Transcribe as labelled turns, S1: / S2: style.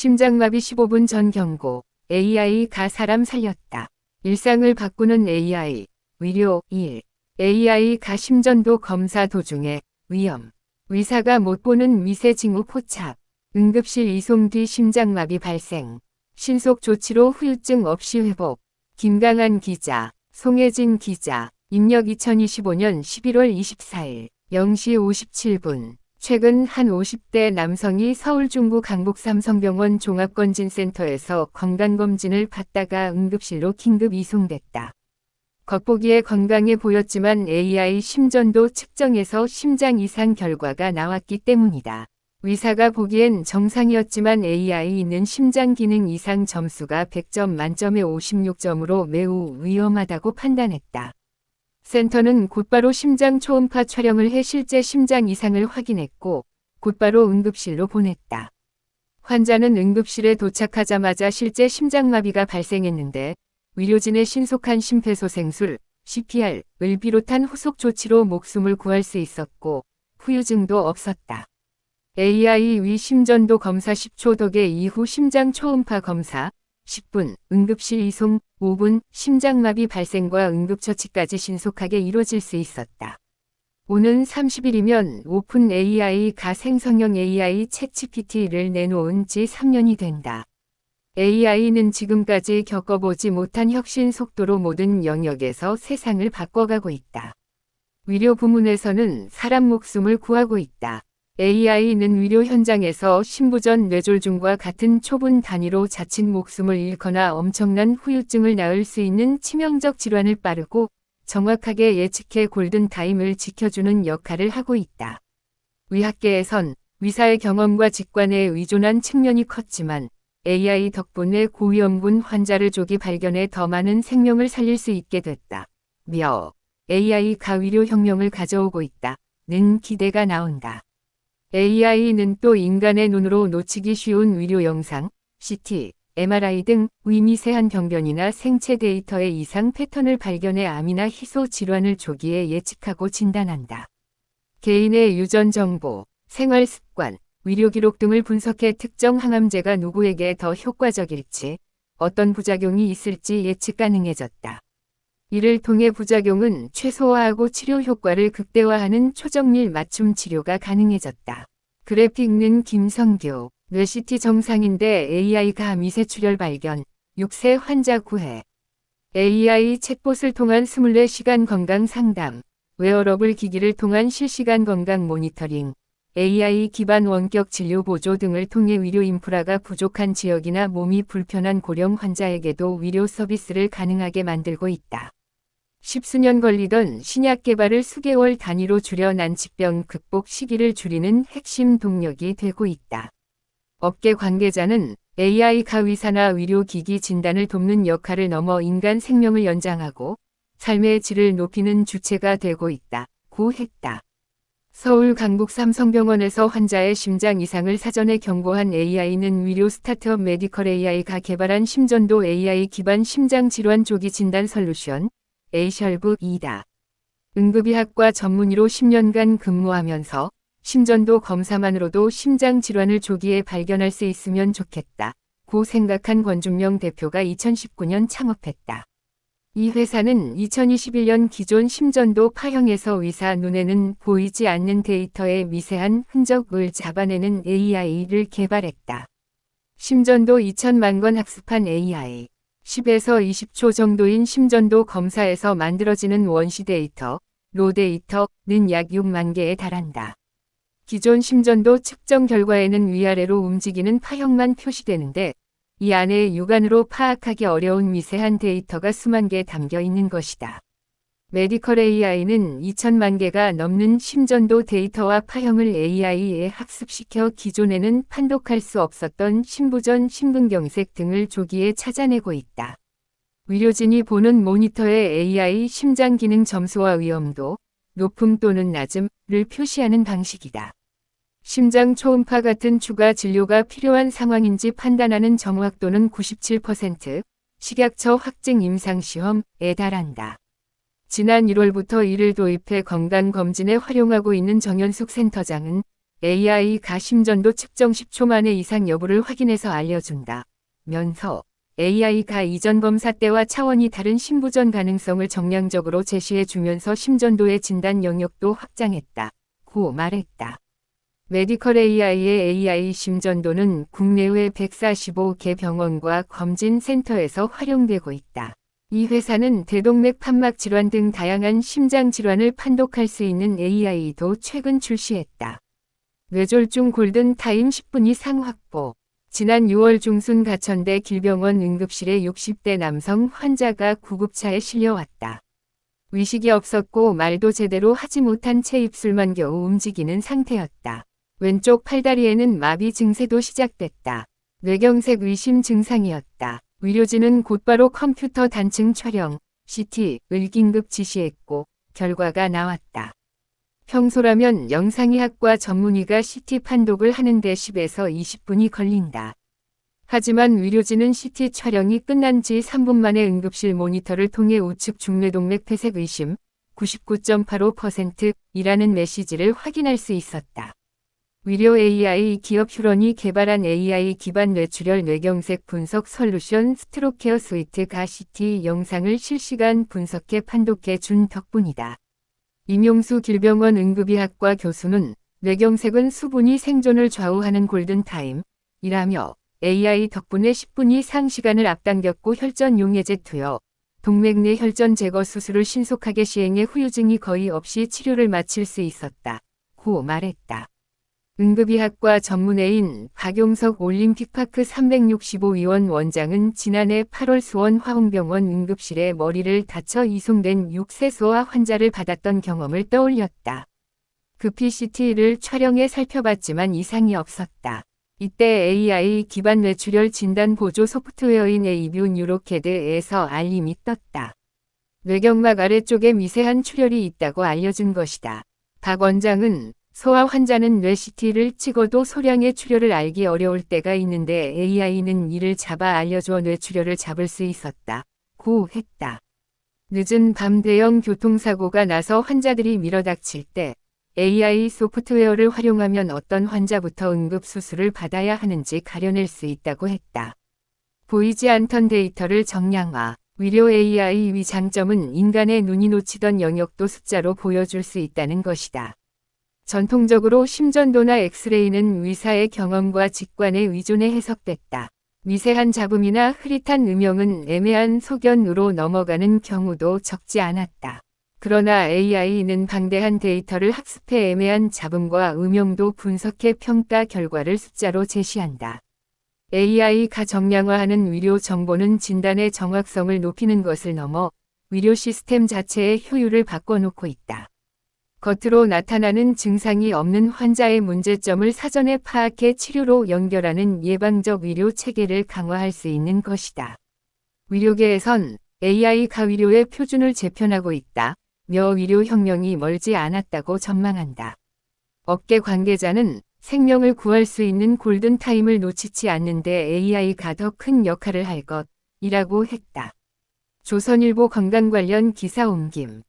S1: 심장마비 15분 전 경고. AI가 사람 살렸다. 일상을 바꾸는 AI. 위료 1. AI가 심전도 검사 도중에 위험. 의사가 못 보는 미세 징후 포착. 응급실 이송 뒤 심장마비 발생. 신속 조치로 후유증 없이 회복. 김강한 기자, 송혜진 기자. 입력 2025년 11월 24일 0시 57분. 최근 한 50대 남성이 서울 중구 강북 삼성병원 종합건진센터에서 건강검진을 받다가 응급실로 긴급 이송됐다. 겉보기에 건강해 보였지만 AI 심전도 측정에서 심장 이상 결과가 나왔기 때문이다. 의사가 보기엔 정상이었지만 AI는 심장 기능 이상 점수가 100점 만점에 56점으로 매우 위험하다고 판단했다. 센터는 곧바로 심장 초음파 촬영을 해 실제 심장 이상을 확인했고 곧바로 응급실로 보냈다. 환자는 응급실에 도착하자마자 실제 심장마비가 발생했는데 의료진의 신속한 심폐소생술, CPR을 비롯한 후속 조치로 목숨을 구할 수 있었고 후유증도 없었다. AI 위 심전도 검사 10초 덕에 이후 심장 초음파 검사 10분, 응급실 이송 5분, 심장마비 발생과 응급처치까지 신속하게 이뤄질 수 있었다. 오는 30일이면 오픈 AI가 생성형 AI 챗GPT를 내놓은 지 3년이 된다. AI는 지금까지 겪어보지 못한 혁신 속도로 모든 영역에서 세상을 바꿔가고 있다. 의료 부문에서는 사람 목숨을 구하고 있다. AI는 의료 현장에서 심부전 뇌졸중과 같은 초분 단위로 자칫 목숨을 잃거나 엄청난 후유증을 낳을 수 있는 치명적 질환을 빠르고 정확하게 예측해 골든타임을 지켜주는 역할을 하고 있다. 의학계에선 의사의 경험과 직관에 의존한 측면이 컸지만 AI 덕분에 고위험군 환자를 조기 발견해 더 많은 생명을 살릴 수 있게 됐다. AI가 의료 혁명을 가져오고 있다.는 기대가 나온다. AI는 또 인간의 눈으로 놓치기 쉬운 의료 영상, CT, MRI 등 미세한 병변이나 생체 데이터의 이상 패턴을 발견해 암이나 희소 질환을 조기에 예측하고 진단한다. 개인의 유전 정보, 생활 습관, 의료 기록 등을 분석해 특정 항암제가 누구에게 더 효과적일지, 어떤 부작용이 있을지 예측 가능해졌다. 이를 통해 부작용은 최소화하고 치료 효과를 극대화하는 초정밀 맞춤 치료가 가능해졌다. 그래픽는 김성규, 뇌CT 정상인데 AI가 미세출혈 발견, 6세 환자 구해. AI 챗봇을 통한 24시간 건강 상담, 웨어러블 기기를 통한 실시간 건강 모니터링, AI 기반 원격 진료 보조 등을 통해 의료 인프라가 부족한 지역이나 몸이 불편한 고령 환자에게도 의료 서비스를 가능하게 만들고 있다. 십수년 걸리던 신약 개발을 수개월 단위로 줄여 난치병 극복 시기를 줄이는 핵심 동력이 되고 있다. 업계 관계자는 AI가 의사나 의료기기 진단을 돕는 역할을 넘어 인간 생명을 연장하고 삶의 질을 높이는 주체가 되고 있다고 했다. 서울 강북 삼성병원에서 환자의 심장 이상을 사전에 경고한 AI는 의료 스타트업 메디컬 AI가 개발한 심전도 AI 기반 심장 질환 조기 진단 솔루션 에이셜브2다. 응급의학과 전문의로 10년간 근무하면서 심전도 검사만으로도 심장 질환을 조기에 발견할 수 있으면 좋겠다고 생각한 권준명 대표가 2019년 창업했다. 이 회사는 2021년 기존 심전도 파형에서 의사 눈에는 보이지 않는 데이터의 미세한 흔적을 잡아내는 AI를 개발했다. 심전도 2천만 건 학습한 AI. 10에서 20초 정도인 심전도 검사에서 만들어지는 원시 데이터, 로 데이터는 약 6만 개에 달한다. 기존 심전도 측정 결과에는 위아래로 움직이는 파형만 표시되는데 이 안에 육안으로 파악하기 어려운 미세한 데이터가 수만 개 담겨 있는 것이다. 메디컬 AI는 2천만 개가 넘는 심전도 데이터와 파형을 AI에 학습시켜 기존에는 판독할 수 없었던 심부전, 심근경색 등을 조기에 찾아내고 있다. 의료진이 보는 모니터의 AI 심장 기능 점수와 위험도, 높음 또는 낮음을 표시하는 방식이다. 심장 초음파 같은 추가 진료가 필요한 상황인지 판단하는 정확도는 97%, 식약처 확증 임상시험에 달한다. 지난 1월부터 이를 도입해 건강검진에 활용하고 있는 정현숙 센터장은 AI가 심전도 측정 10초 만에 이상 여부를 확인해서 알려준다. 면서 AI가 이전 검사 때와 차원이 다른 심부전 가능성을 정량적으로 제시해주면서 심전도의 진단 영역도 확장했다. 고 말했다. 메디컬 AI의 AI 심전도는 국내외 145개 병원과 검진센터에서 활용되고 있다. 이 회사는 대동맥 판막 질환 등 다양한 심장 질환을 판독할 수 있는 AI도 최근 출시했다. 뇌졸중 골든타임 10분 이상 확보. 지난 6월 중순 가천대 길병원 응급실에 60대 남성 환자가 구급차에 실려왔다. 의식이 없었고 말도 제대로 하지 못한 채 입술만 겨우 움직이는 상태였다. 왼쪽 팔다리에는 마비 증세도 시작됐다. 뇌경색 의심 증상이었다. 의료진은 곧바로 컴퓨터 단층 촬영, CT를 긴급 지시했고 결과가 나왔다. 평소라면 영상의학과 전문의가 CT 판독을 하는데 10에서 20분이 걸린다. 하지만 의료진은 CT 촬영이 끝난 지 3분 만에 응급실 모니터를 통해 우측 중뇌동맥 폐색 의심 99.85%이라는 메시지를 확인할 수 있었다. 의료 AI 기업 휴런이 개발한 AI 기반 뇌출혈 뇌경색 분석 솔루션 스트로케어 스위트가 CT 영상을 실시간 분석해 판독해 준 덕분이다. 임용수 길병원 응급의학과 교수는 뇌경색은 수분이 생존을 좌우하는 골든타임이라며 AI 덕분에 10분 이상 시간을 앞당겼고 혈전 용해제 투여, 동맥 내 혈전 제거 수술을 신속하게 시행해 후유증이 거의 없이 치료를 마칠 수 있었다. 고 말했다. 응급의학과 전문의인 박용석 올림픽파크 365의원 원장은 지난해 8월 수원 화홍병원 응급실에 머리를 다쳐 이송된 6세소아 환자를 받았던 경험을 떠올렸다. 급히 CT를 촬영해 살펴봤지만 이상이 없었다. 이때 AI 기반 뇌출혈 진단 보조 소프트웨어인 에이뷰 뉴로캐드에서 알림이 떴다. 뇌경막 아래쪽에 미세한 출혈이 있다고 알려준 것이다. 박 원장은 소아 환자는 뇌 CT를 찍어도 소량의 출혈을 알기 어려울 때가 있는데 AI는 이를 잡아 알려줘 뇌출혈을 잡을 수 있었다. 고 했다. 늦은 밤 대형 교통사고가 나서 환자들이 밀어닥칠 때 AI 소프트웨어를 활용하면 어떤 환자부터 응급수술을 받아야 하는지 가려낼 수 있다고 했다. 보이지 않던 데이터를 정량화. 의료 AI의 장점은 인간의 눈이 놓치던 영역도 숫자로 보여줄 수 있다는 것이다. 전통적으로 심전도나 엑스레이는 의사의 경험과 직관에 의존해 해석됐다. 미세한 잡음이나 흐릿한 음영은 애매한 소견으로 넘어가는 경우도 적지 않았다. 그러나 AI는 방대한 데이터를 학습해 애매한 잡음과 음영도 분석해 평가 결과를 숫자로 제시한다. AI가 정량화하는 의료 정보는 진단의 정확성을 높이는 것을 넘어 의료 시스템 자체의 효율을 바꿔놓고 있다. 겉으로 나타나는 증상이 없는 환자의 문제점을 사전에 파악해 치료로 연결하는 예방적 의료 체계를 강화할 수 있는 것이다. 의료계에선 AI가 의료의 표준을 재편하고 있다. 며 의료혁명이 멀지 않았다고 전망한다. 업계 관계자는 생명을 구할 수 있는 골든타임을 놓치지 않는데 AI가 더 큰 역할을 할 것이라고 했다. 조선일보 건강 관련 기사 옮김.